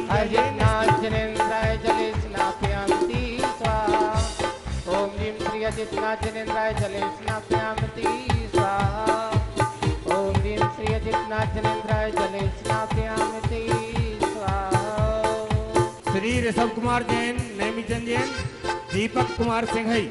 अजितनाथजनेन्द्राय जले स्नापयामि स्वाहा। ओम ह्रीं श्री अजितनाथजनेन्द्राय जले स्नापयामि स्वाहा। ओम ह्रीं श्री अजितनाथजनेन्द्राय जले स्नापयामि स्वाहा। श्री ऋषभ कुमार जैन, नेमीचंद जैन, दीपक कुमार सिंघई।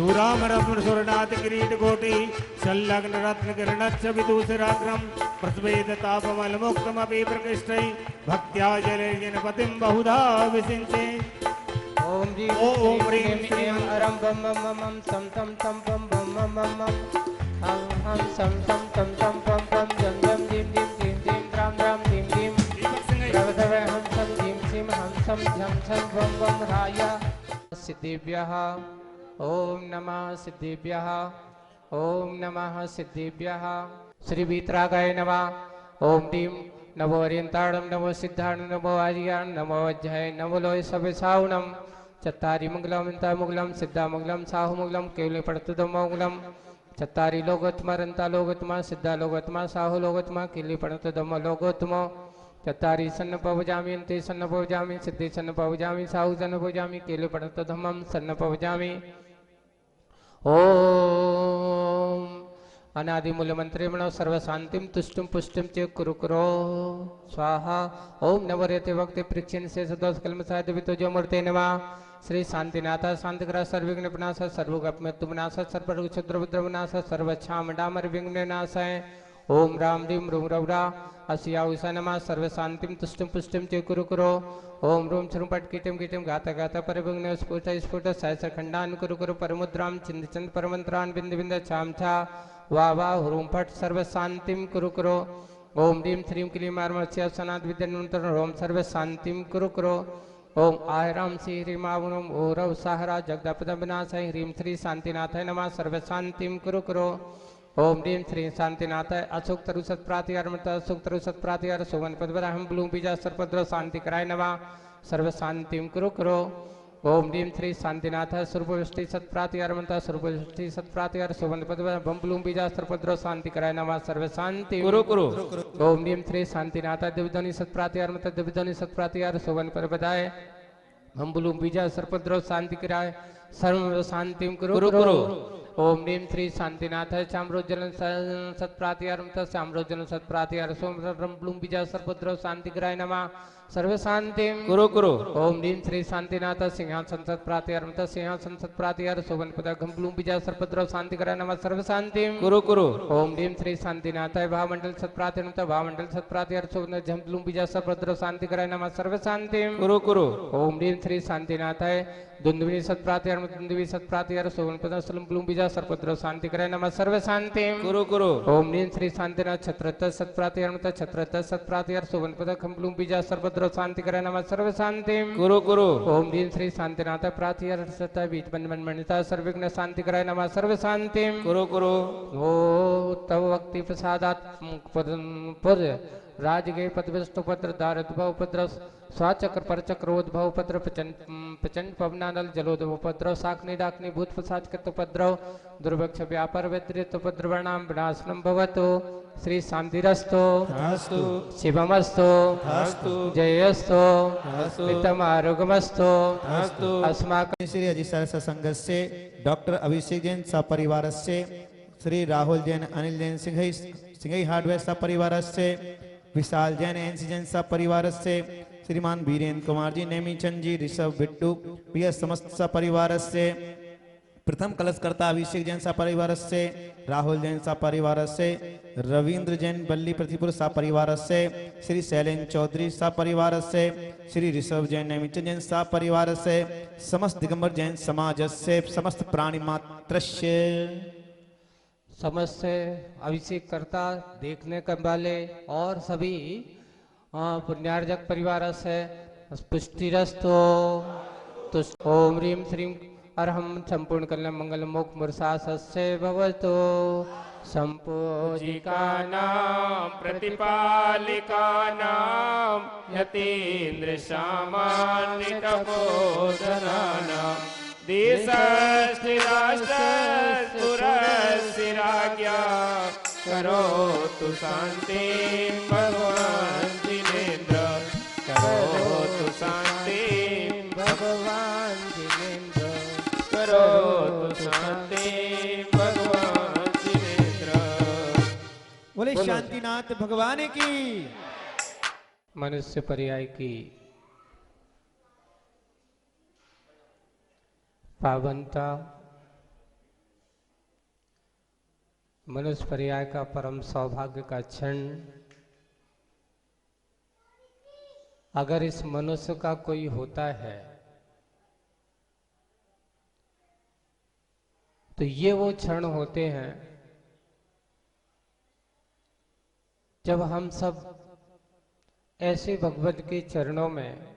दूरामरत्न सुरनाथ किरीट कोटि संलग्न रत्न किरणच्च विदूषराग्रम प्रस्वेद तापमल मुक्तमपि प्रकृष्टै भक्त्या जले जनपतिं बहुधा विसिंचे। ओम ह्रीं श्रीं अरं बम बम बम सम तम तम बम बम बम बम बम हम हम सम सम तम तम बम बम जम जम धीम धीम धीम धीम राम राम धीम धीम प्रवधव हम सम धीम सिम हम सम झम झम बम बम राया सिद्धिभ्यः। ओम नमः सिद्धिभ्यः। ओम नमः सिद्धिभ्यः। श्री वीतरागाय नमः। ओम ह्रीं नमो अर्यन्ताणं नमो सिद्धाणं नमो आर्यां नमो अज्ञाय नमो लोय सविसावणं चत्तारि मंगलम इंतामुगलम सिद्धामंगलम साहुमंगलम केवले पड़तुदमंगलम चत्तारि लोकोत्तमा रंता लोकोत्तमा सिद्धा लोकोत्तमा साहु लोकोत्तमा केवले पड़तुदम लोकोत्तमा चत्तारि सन्न पवजामि अन्ते सन्न पवजामि सिद्धि सन्न पवजामि साहु सन्न पवजामि केवले पड़तुदमं सन्न पवजामि। ओम अनादिमूल मंत्रेमणो सर्वशांतिम तुष्टुम पुष्टुम च कुरु कुरो स्वाहा। ओम नवरेते वक्ते पृक्षेण से सदोष कलमसाय वितोजो मूर्ते नमः। श्री शांतिनाथ शांतिकरा सर्वविघ्न विनाश सर्वगमृत्यु विनाश सर्वरोग क्षुद्र विद्र विनाश सर्वक्षाम डामर विघ्न विनाशाय। ओम राम ह्रीं रूम रौरा अस्या उषा नमः सर्वशांतिम तुष्टुम पुष्टुम च कुरु कुरो। ओम रूम श्रुम पट कीटम कीटम गाता गाता परिविघ्न स्फुट स्फुट सहस्र खंडान कुरु कुरु परमुद्राम चिंद चंद परमंत्रान बिंद बिंद छाम छा वाह वाह हुरूम फट सर्वशांतिम कुरु कुरो। ओम ह्रीं श्रीं क्लीं मार्मर्च्या सनाद विद्यानुंतर ओम सर्वशांतिम कुरु कुरो। ओम आयराम श्री ह्रीं आवनम ओरव साहरा जगदपद विनाशाय ह्रीं श्री शांतिनाथाय नमः सर्वशांतिम कुरु कुरो। ओम ह्रीं श्री शांतिनाथाय अशोक तरु सत्प्रातिहारमत अशोक तरु सत्प्रातिहार सुवन पद्मराहम ब्लूम बीजा सर्पद्र शांति कराय नमः सर्वशांतिम कुरु कुरो। ओम ह्रीं श्री शांतिनाथाय सुरपुष्टि सत्प्रातिहारमत सुरपुष्टि सत्प्रातिहार सुवन पद्मराहम ब्लूम बीजा सर्पद्र शांति कराय नमः सर्वशांति कुरु कुरो। ओम ह्रीं श्री शांतिनाथाय दिव्यध्वनि सत्प्रातिहारमत दिव्यध्वनि सत्प्रातिहार सुवन पद्मराय हम ब्लूम बीजा सर्पद्र शांति कराय सर्व शांतिम कुरु कुरो। ओम ह्रीं श्री शांतिनाथाय चाम्रोज्जल सत्प्रातिहारं चाम्रोज्जल सत्प्रातिहार सोम ब्लूम बीजा सर्पद्र शांति कराय नमः सर्व शांतिम कुरु कुरो। ओम ह्रीं श्री शांतिनाथ सिंहासन सत्प्रातिहारं सिंहासन सत्प्रातिहार शोभन पद घम ब्लूम बीजा सर्पद्र शांति कराय नमः सर्व शांतिम कुरु कुरो। ओम ह्रीं श्री शांतिनाथाय भावमंडल सत्प्रातिहारं भावमंडल सत्प्रातिहार शोभन झम ब्लूम बीजा सर्पद्र शांति कराय नमः सर्व शांतिम कुरु कुरो। ओम ह्रीं श्री शांतिनाथाय दुंदुविनी सत्प्रातिहार दुंदुवी सत्प्रातिहार शोभन पद सलम ब्लूम बीजा सर्पद्र शांति कराय नमः सर्व शांतिम कुरु कुरो। ओम ह्रीं श्री शांतिनाथ छत्रत सत्प्रातिहार छत्रत सत्प्रातिहार शोभन पद खम ब्लूम बीजा सर्पद्र शांति कराय नमः सर्व शांतिम कुरु कुरो। ओम ह्रीं श्री शांतिनाथ प्रातिहार सत्ता बीज बन बन मणिता सर्वविघ्न शांति कराय नमः सर्व शांतिम कुरु कुरो। ओ तव भक्ति प्रसादात् पद राजगे पदविष्टु पत्र दारद्भव पत्र स्वाचक्र परचक्रोद्भव पत्र प्रचंड पवनानल जलोद्भव पत्र शाकनी डाकनी भूत प्रसाद कृतोपद्रव दुर्भक्ष व्यापार व्यतिरिक्त उपद्रवणाम विनाशनम भवतु। श्री शांतिरस्तो शिवमस्तो जयस्तो नित्यमारोग्यमस्तो अस्माकं श्री अजित संघ से डॉक्टर अभिषेक जैन सपरिवार से श्री राहुल जैन अनिल जैन सिंघई हार्डवेयर सपरिवार से विशाल जैन एनसी जैन सपरिवार से श्रीमान वीरेंद्र कुमार जी नेमीचंद जी ऋषभ बिट्टू प्रिय समस्त सपरिवार से प्रथम कलशकर्ता अभिषेक जैन सपरिवार से राहुल जैन सपरिवार से रविंद्र जैन बल्ली प्रतिपुर सपरिवार से श्री शैलेंद्र चौधरी सपरिवार से श्री ऋषभ जैन नेमीचंद जैन सपरिवार से समस्त दिगंबर जैन समाज से समस्त प्राणी मात्र समस्त अभिषेक करता देखने वाले और सभी पुण्यार्जक परिवार से पुष्टिरस्तो तुष्ट। ओम ह्रीं श्रीं अरहम संपूर्ण कल्याण मंगल मोक्ष मूर्षास्य भवतु। संपूजिकानां प्रतिपालिकानां यतीन्द्र सामान्य तपोधनानां देशस्थिराष्ट्रपुरस्य करो तु शांति भगवान जिनेन्द्र, करो तु शांति भगवान जिनेन्द्र, करो तु शांति भगवान जिनेन्द्र। बोले शांतिनाथ भगवान की। मनुष्य पर्याय की पावनता, मनुष्य पर्याय का परम सौभाग्य का क्षण, अगर इस मनुष्य का कोई होता है तो ये वो क्षण होते हैं जब हम सब ऐसे भगवत के चरणों में,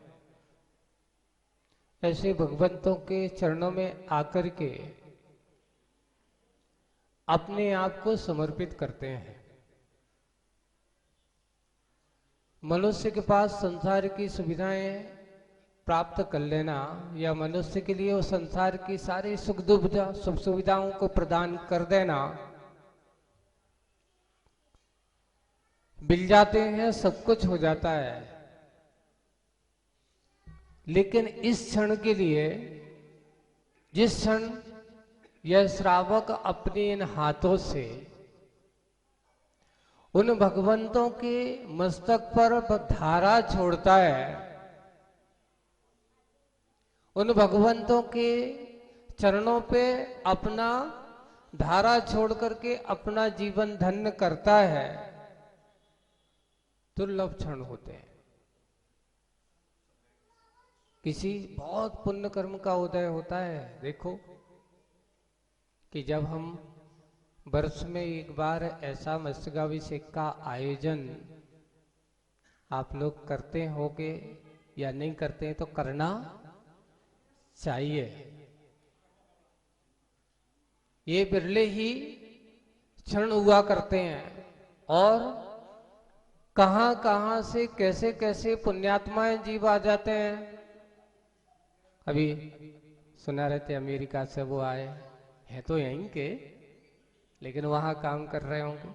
ऐसे भगवंतों के चरणों में आकर के अपने आप को समर्पित करते हैं। मनुष्य के पास संसार की सुविधाएं प्राप्त कर लेना या मनुष्य के लिए वो संसार की सारी सुख सुविधाओं को प्रदान कर देना, मिल जाते हैं, सब कुछ हो जाता है, लेकिन इस क्षण के लिए, जिस क्षण यह श्रावक अपने इन हाथों से उन भगवंतों के मस्तक पर धारा छोड़ता है, उन भगवंतों के चरणों पे अपना धारा छोड़ करके अपना जीवन धन्य करता है, दुर्लभ क्षण होते हैं। किसी बहुत पुण्य कर्म का उदय होता है। देखो कि जब हम वर्ष में एक बार ऐसा मस्तकाभिषेक का आयोजन आप लोग करते होंगे या नहीं करते हैं, तो करना चाहिए। ये बिरले ही क्षण हुआ करते हैं और कहां कहां से कैसे कैसे पुण्यात्माएं जीव आ जाते हैं। अभी सुना रहे थे अमेरिका से वो आए हैं, तो यहीं के, लेकिन वहां काम कर रहे होंगे,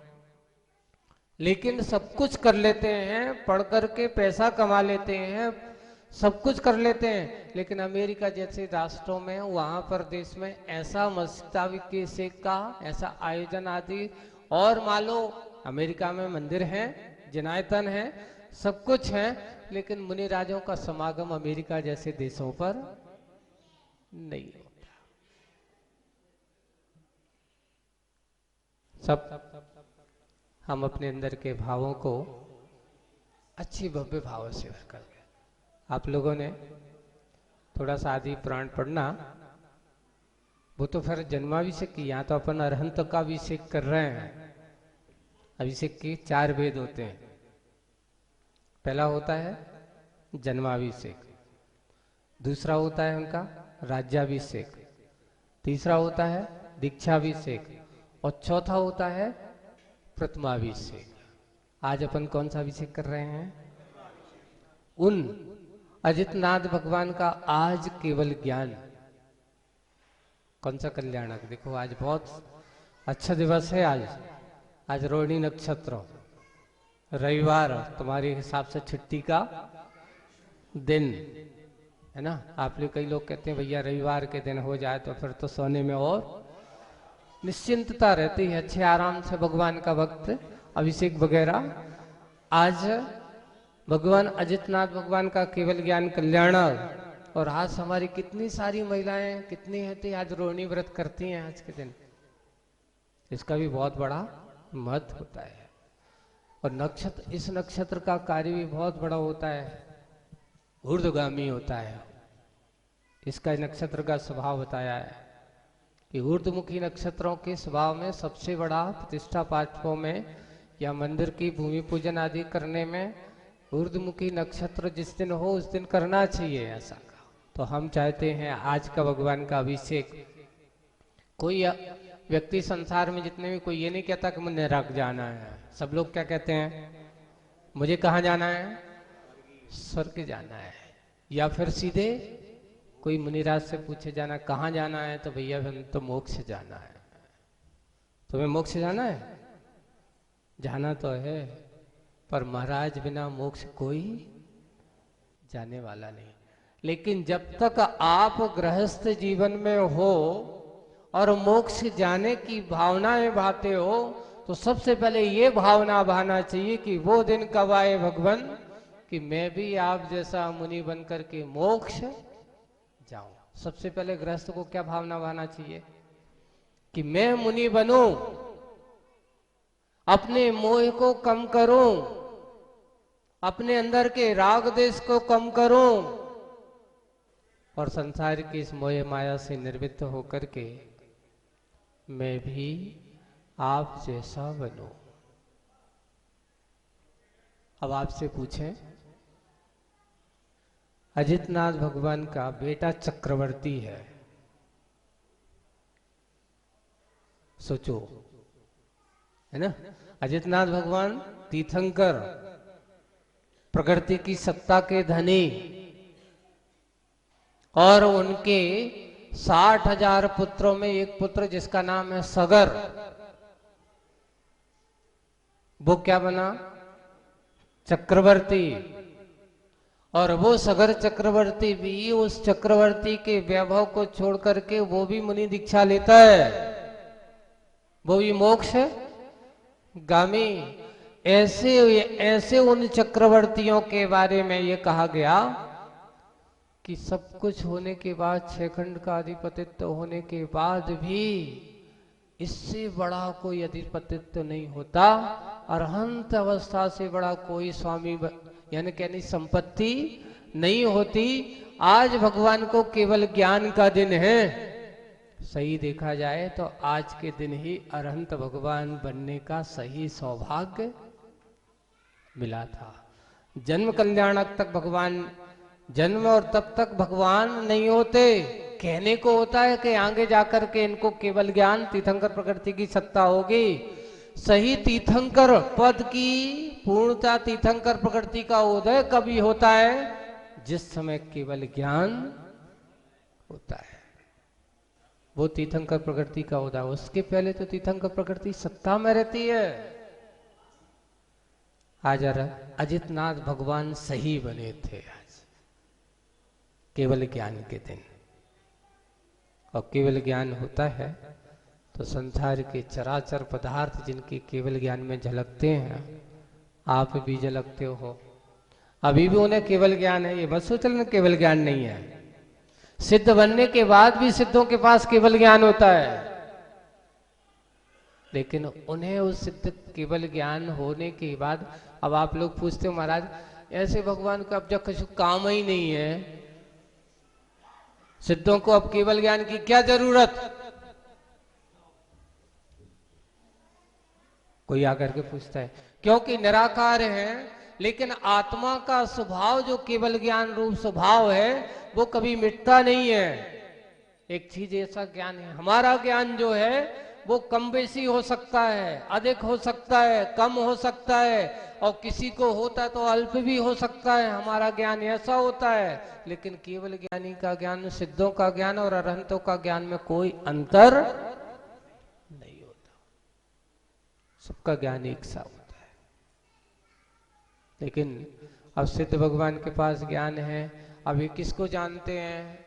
लेकिन सब कुछ कर लेते हैं, पढ़ करके पैसा कमा लेते हैं, सब कुछ कर लेते हैं, लेकिन अमेरिका जैसे राष्ट्रों में, वहां पर देश में ऐसा मस्तकाभिषेक का ऐसा आयोजन आदि, और मान लो अमेरिका में मंदिर हैं, जिनायतन है, सब कुछ है, लेकिन मुनि राजों का समागम अमेरिका जैसे देशों पर नहीं होता। सब हम अपने अंदर के भावों को अच्छी भव्य भाव से भर कर, आप लोगों ने थोड़ा सा आदि पुराण पढ़ना, वो तो फिर जन्माभिषेक की, यहाँ तो अपन अरहंत का अभिषेक कर रहे हैं। अभिषेक के 4 वेद होते हैं। पहला होता है जन्माभिषेक, दूसरा होता है उनका राज्याभिषेक, तीसरा होता है दीक्षाभिषेक और चौथा होता है प्रथमाभिषेक। आज अपन कौन सा अभिषेक कर रहे हैं? उन अजितनाथ भगवान का आज केवल ज्ञान। कौन सा कल्याणक? देखो आज बहुत अच्छा दिवस है। आज रोहिणी नक्षत्र, रविवार, तुम्हारे हिसाब से छुट्टी का दिन है ना। आप लोग, कई लोग कहते हैं भैया रविवार के दिन हो जाए तो फिर तो सोने में और निश्चिंतता रहती है, अच्छे आराम से भगवान का वक्त अभिषेक वगैरह। आज भगवान अजितनाथ भगवान का केवल ज्ञान कल्याण, और आज हमारी कितनी सारी महिलाएं, कितनी है आज रोहिणी व्रत करती हैं आज के दिन। इसका भी बहुत बड़ा महत्व होता है। और नक्षत्र, इस नक्षत्र का कार्य भी बहुत बड़ा होता है, ऊर्ध्वगामी होता है। इसका नक्षत्र का स्वभाव बताया है कि ऊर्ध्वमुखी नक्षत्रों के स्वभाव में सबसे बड़ा प्रतिष्ठा पाठों में या मंदिर की भूमि पूजन आदि करने में ऊर्ध्वमुखी नक्षत्र जिस दिन हो उस दिन करना चाहिए ऐसा। तो हम चाहते हैं आज का भगवान का अभिषेक, कोई व्यक्ति संसार में जितने भी, कोई ये नहीं कहता कि मुझे नरक जाना है। सब लोग क्या कहते हैं? मुझे कहाँ जाना है? स्वर्ग जाना है। या फिर सीधे कोई मुनिराज से पूछे जाना कहाँ जाना है, तो भैया हम तो मोक्ष जाना है। तुम्हें मोक्ष जाना है? जाना तो है, पर महाराज बिना मोक्ष कोई जाने वाला नहीं। लेकिन जब तक आप गृहस्थ जीवन में हो और मोक्ष जाने की भावनाएं भाते हो, तो सबसे पहले ये भावना भाना चाहिए कि वो दिन कब आए भगवान कि मैं भी आप जैसा मुनि बनकर के मोक्ष जाऊं। सबसे पहले गृहस्थ को क्या भावना भाना चाहिए कि मैं मुनि बनूं, अपने मोह को कम करूं, अपने अंदर के राग देश को कम करूं और संसार की इस मोह माया से निर्वृत्त होकर के मैं भी आप जैसा बनूं। अब आपसे पूछें, अजितनाथ भगवान का बेटा चक्रवर्ती है, सोचो, है ना। अजितनाथ भगवान तीर्थंकर, प्रकृति की सत्ता के धनी, और उनके 60,000 पुत्रों में एक पुत्र जिसका नाम है सगर, वो क्या बना? चक्रवर्ती। और वो सगर चक्रवर्ती भी उस चक्रवर्ती के वैभव को छोड़ करके वो भी मुनि दीक्षा लेता है, वो भी मोक्ष गामी। ऐसे उन चक्रवर्तियों के बारे में ये कहा गया कि सब कुछ होने के बाद, 6 खंड का अधिपतित्व होने के बाद भी इससे बड़ा कोई अधिपतित्व नहीं होता, अरहंत अवस्था से बड़ा कोई स्वामी यानी कहनी संपत्ति नहीं होती। आज भगवान को केवल ज्ञान का दिन है। सही देखा जाए तो आज के दिन ही अरहंत भगवान बनने का सही सौभाग्य मिला था। जन्म कल्याणक तक भगवान, जन्म और तब तक भगवान नहीं होते। कहने को होता है कि आगे जाकर के इनको केवल ज्ञान, तीर्थंकर प्रकृति की सत्ता होगी। सही तीर्थंकर पद की पूर्णता, तीर्थंकर प्रकृति का उदय कभी होता है? जिस समय केवल ज्ञान होता है, वो तीर्थंकर प्रकृति का उदय। उसके पहले तो तीर्थंकर प्रकृति सत्ता में रहती है। आज अजितनाथ भगवान सही बने थे, आज केवल ज्ञान के दिन। और केवल ज्ञान होता है तो संसार के चराचर पदार्थ जिनके केवल ज्ञान में झलकते हैं, आप भी झलकते हो। अभी भी उन्हें केवल ज्ञान है, ये मत सोचना केवल ज्ञान नहीं है। सिद्ध बनने के बाद भी सिद्धों के पास केवल ज्ञान होता है, लेकिन उन्हें उस सिद्ध केवल ज्ञान होने के बाद, अब आप लोग पूछते हो महाराज ऐसे भगवान का अब जब कुछ काम ही नहीं है, सिद्धों को अब केवल ज्ञान की क्या जरूरत? कोई आकर के पूछता है, क्योंकि निराकार है, लेकिन आत्मा का स्वभाव जो केवल ज्ञान रूप स्वभाव है वो कभी मिटता नहीं है। एक चीज ऐसा ज्ञान है, हमारा ज्ञान जो है वो कम बेसी हो सकता है, अधिक हो सकता है, कम हो सकता है, और किसी को होता है तो अल्प भी हो सकता है। हमारा ज्ञान ऐसा होता है, लेकिन केवल ज्ञानी का ज्ञान, सिद्धों का ज्ञान और अरहंतों का ज्ञान में कोई अंतर नहीं होता, सबका ज्ञान एक सा होता है। लेकिन अब सिद्ध भगवान के पास ज्ञान है, अब ये किसको जानते हैं?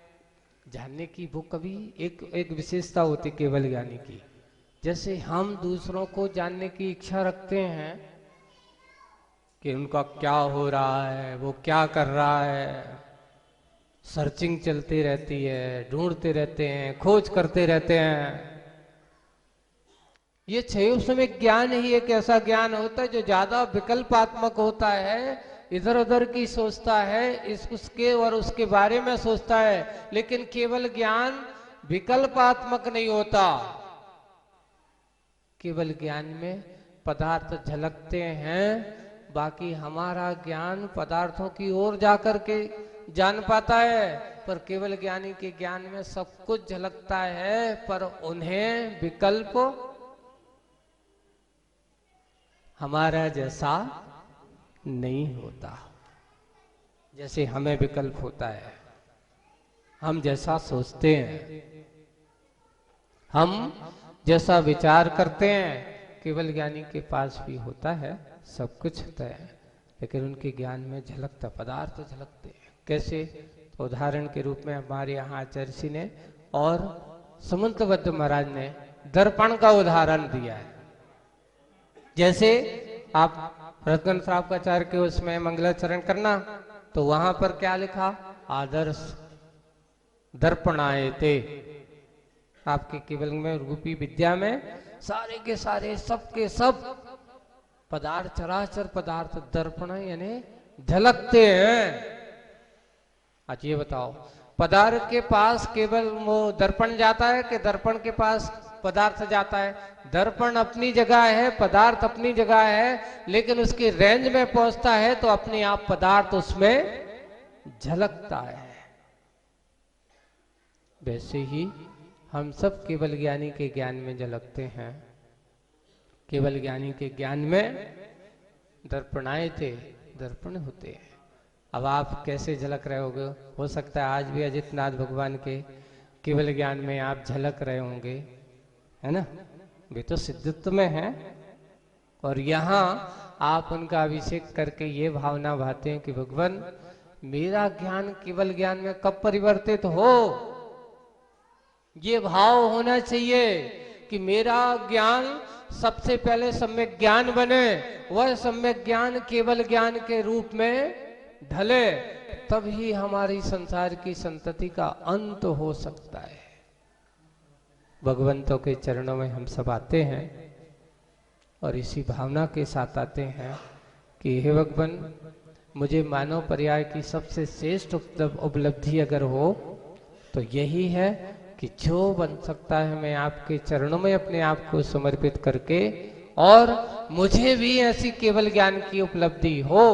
जानने की वो कभी एक विशेषता होती केवल ज्ञानी की। जैसे हम दूसरों को जानने की इच्छा रखते हैं कि उनका क्या हो रहा है, वो क्या कर रहा है, सर्चिंग चलती रहती है, ढूंढते रहते हैं, खोज करते रहते हैं। ये छह समय ज्ञान ही एक ऐसा ज्ञान होता है जो ज्यादा विकल्पात्मक होता है, इधर उधर की सोचता है, उसके और उसके बारे में सोचता है। लेकिन केवल ज्ञान विकल्पात्मक नहीं होता। केवल ज्ञान में पदार्थ झलकते हैं, बाकी हमारा ज्ञान पदार्थों की ओर जाकर के जान पाता है। पर केवल ज्ञानी के ज्ञान में सब कुछ झलकता है, पर उन्हें विकल्प हमारा जैसा नहीं होता। जैसे हमें विकल्प होता है, हम जैसा सोचते हैं, हम जैसा विचार करते हैं, केवल ज्ञानी के पास भी होता है, सब कुछ होता है, लेकिन उनके ज्ञान में झलकता पदार्थ झलकते हैं। कैसे? तो उदाहरण के रूप में हमारे यहाँ आचार्य ने और सुमंतबद्ध महाराज ने दर्पण का उदाहरण दिया है। जैसे आप रतन साहब का आचार्य के उसमें मंगलाचरण करना, तो वहां पर क्या लिखा? आदर्श दर्पणाए थे। आपके केवल में रूपी विद्या में सारे के सारे सब के सब पदार्थ, चराचर पदार्थ दर्पण यानी झलकते हैं। आज ये बताओ, पदार्थ के पास केवल वो दर्पण जाता है कि दर्पण के पास पदार्थ जाता है? दर्पण अपनी जगह है, पदार्थ अपनी जगह है, लेकिन उसकी रेंज में पहुंचता है तो अपने आप पदार्थ उसमें झलकता है। वैसे ही हम सब केवल ज्ञानी के ज्ञान में झलकते हैं। केवल ज्ञानी के ज्ञान में दर्पणाए थे, दर्पण होते हैं। अब आप कैसे झलक रहे होगे? हो सकता है आज भी अजितनाथ भगवान के केवल ज्ञान में आप झलक रहे होंगे, है ना? वे तो सिद्धत्व में हैं, और यहाँ आप उनका अभिषेक करके ये भावना भाते हैं कि भगवान मेरा ज्ञान केवल ज्ञान में कब परिवर्तित हो? ये भाव होना चाहिए कि मेरा ज्ञान सबसे पहले सम्यक ज्ञान बने, वह सम्यक ज्ञान केवल ज्ञान के रूप में ढले, तभी हमारी संसार की संतति का अंत हो सकता है। भगवंतों के चरणों में हम सब आते हैं और इसी भावना के साथ आते हैं कि हे भगवान, मुझे मानव पर्याय की सबसे श्रेष्ठ उपलब्धि अगर हो तो यही है कि जो बन सकता है मैं आपके चरणों में अपने आप को समर्पित करके, और मुझे भी ऐसी केवल ज्ञान की उपलब्धि हो